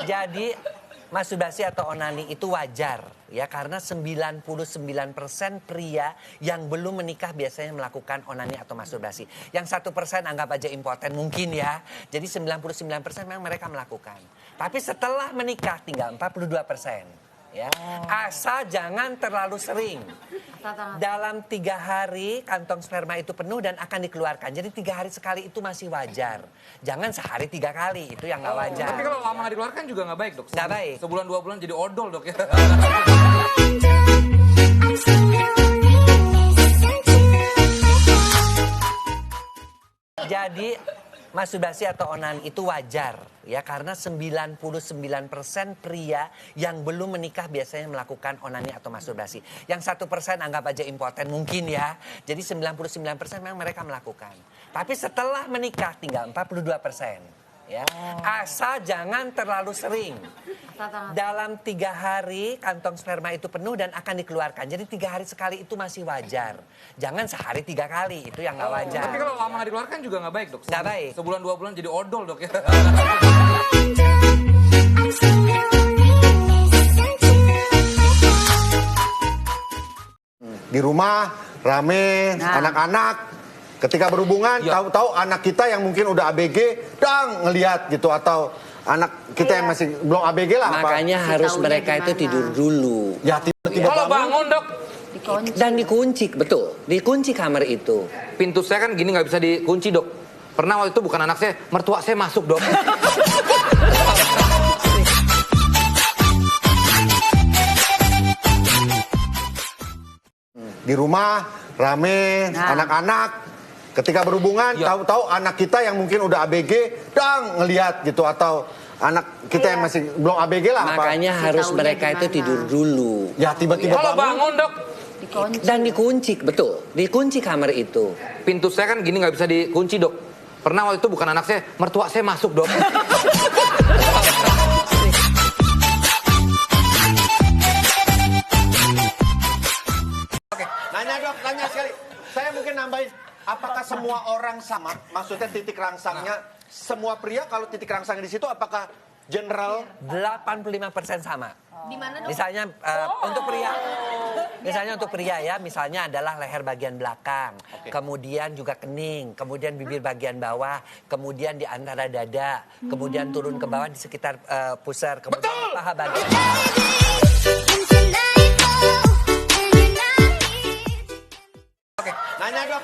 Jadi masturbasi atau onani itu wajar ya, karena 99% pria yang belum menikah biasanya melakukan onani atau masturbasi. Yang 1% anggap aja impoten mungkin ya. Jadi 99% memang mereka melakukan. Tapi setelah menikah tinggal 42%. Ya. Asal jangan terlalu sering. Dalam 3 hari kantong sperma itu penuh dan akan dikeluarkan. Jadi 3 hari sekali itu masih wajar. Jangan sehari 3 kali, itu yang nggak wajar. Tapi kalau lama nggak dikeluarkan juga nggak baik, Dok. Nggak baik. Sebulan 2 bulan jadi odol, Dok ya. Jadi masturbasi atau onani itu wajar ya, karena 99% pria yang belum menikah biasanya melakukan onani atau masturbasi. Yang 1% anggap aja impoten mungkin ya. Jadi 99% memang mereka melakukan. Tapi setelah menikah tinggal 42%. Ya. Asal jangan terlalu sering. Dalam 3 hari kantong sperma itu penuh dan akan dikeluarkan. Jadi 3 hari sekali itu masih wajar. Jangan sehari 3 kali, itu yang nggak wajar. Tapi kalau lama nggak dikeluarkan juga nggak baik, Dok. Nggak baik. Sebulan 2 bulan jadi odol, Dok ya. Di rumah rame, anak-anak ketika berhubungan, tahu-tahu anak kita yang mungkin udah ABG ngelihat gitu, atau anak kita yang masih belum ABG lah. Makanya harus mereka itu tidur dulu. Ya tiba-tiba Kalau bangun, Dok, Dan dikunci, betul. Dikunci kamar itu. pintu saya kan gini nggak bisa dikunci, Dok. Pernah waktu itu bukan anak saya, mertua saya masuk, Dok. Di rumah rame, anak-anak ketika berhubungan, tahu-tahu anak kita yang mungkin udah ABG ngelihat gitu, atau anak kita yang masih belum ABG lah. Makanya harus mereka itu tidur dulu. Ya tiba-tiba Kalau bangun, Dok, Dan dikunci, betul. Dikunci kamar itu. pintu saya kan gini nggak bisa dikunci, Dok. Pernah waktu itu bukan anak saya, mertua saya masuk, Dok. Nanya sekali. Saya mungkin nambahin, apakah semua orang sama? Maksudnya titik rangsangnya semua pria, kalau titik rangsangnya di situ apakah general? 85% sama. Di mana, Dok? Misalnya untuk pria, misalnya untuk pria ya, misalnya adalah leher bagian belakang, kemudian juga kening, kemudian bibir bagian bawah, kemudian di antara dada, kemudian turun ke bawah di sekitar pusar, kemudian paha bagian.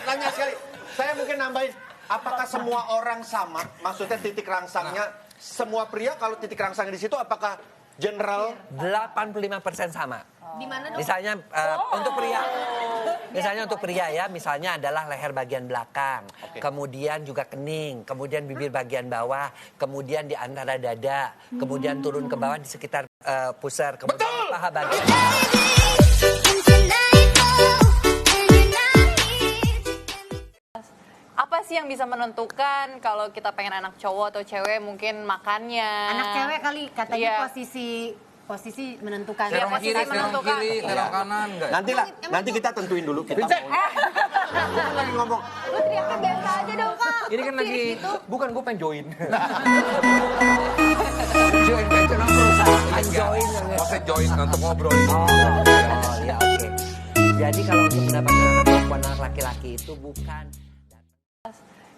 Nanya sekali. Saya mungkin nambahin, apakah semua orang sama? Maksudnya titik rangsangnya semua pria, kalau titik rangsangnya di situ apakah general? 85% sama. Di mana, Dok? Misalnya untuk pria, misalnya untuk pria ya, misalnya adalah leher bagian belakang, kemudian juga kening, kemudian bibir bagian bawah, kemudian di antara dada, kemudian turun ke bawah di sekitar pusar, kemudian paha bagian. Apa sih yang bisa menentukan kalau kita pengen anak cowok atau cewek, mungkin makannya? Anak cewek kali katanya Iya. posisi menentukan. Iya, Serong kiri, serong kiri, serong kanan, enggak? Nanti kita tentuin dulu. Kita lagi ngomong. Lu teriaknya biasa aja dong, Kak. Ini kan lagi, Gitu. bukan gue pengen join. Join perusahaan, join. Maksudnya join untuk ngobrol. Ya oke. Jadi kalau untuk mendapatkan anak perempuan anak laki-laki itu bukan.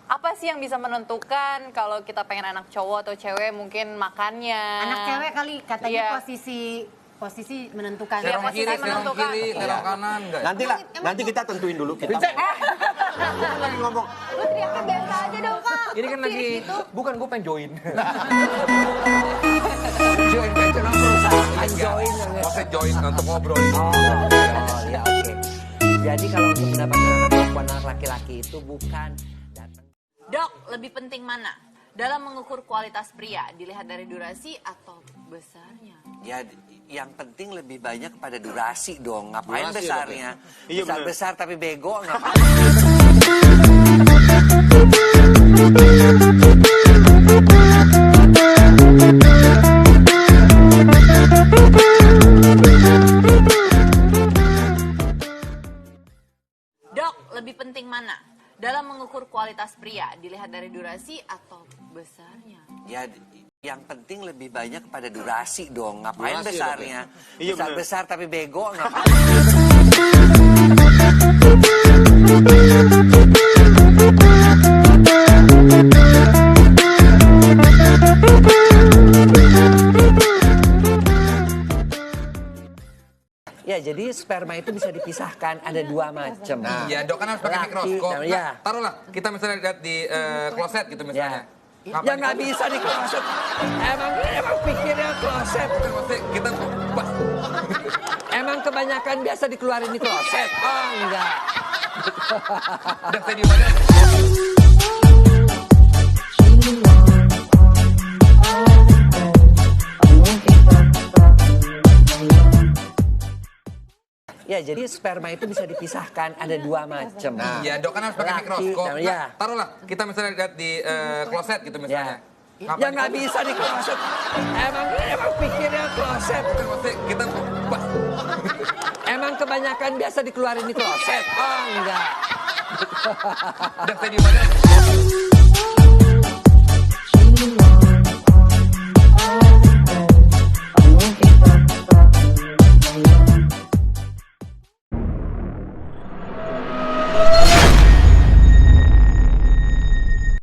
Apa sih yang bisa menentukan kalau kita pengen anak cowok atau cewek, mungkin makannya? Anak cewek kali katanya Iya. posisi menentukan. Serong posisi kiri, serong menentukan. kiri, serong kanan, enggak? Nanti kita tentuin dulu. Kita lagi ngomong. Lu teriaknya biasa aja dong, Kak. Ini kan lagi, Gitu. bukan gue pengen join. Join perusahaan, join. Maksudnya join untuk ngobrol. Ya oke. Jadi kalau untuk mendapatkan anak perempuan anak laki-laki itu bukan datang. Dok, lebih penting mana? Dalam mengukur kualitas pria, dilihat dari durasi atau besarnya? Ya, yang penting lebih banyak pada durasi dong. Ngapain Durasi, besarnya? Dok, ya? Iya, Besar-besar tapi bego ngapain? Dok, lebih penting mana? Dalam mengukur kualitas pria, dilihat dari durasi atau besarnya? Ya, Yang penting lebih banyak pada durasi dong. Ngapain Durasi, besarnya? Dok, ya? Iya, Besar-besar tapi bego ngapain? Ya, jadi sperma itu bisa dipisahkan ada dua macam. Ya dok kan harus pakai Laki, mikroskop. nah, Nah, ya. taruhlah kita misalnya lihat di kloset gitu misalnya. Ya nggak bisa di kloset. Emang pikirnya kloset. Maksudnya kita pas. Emang kebanyakan biasa dikeluarin di kloset. Oh enggak. Dan saya di mana? Ya, jadi sperma itu bisa dipisahkan ada dua macam. Ya dok kan harus pakai Laki, mikroskop. nah, Nah, ya. taruhlah kita misalnya lihat di kloset gitu misalnya. Ya nggak bisa di kloset. Emang pikirnya kloset. Maksudnya kita pas. Emang kebanyakan biasa dikeluarin di kloset. Oh enggak. Dan saya di mana?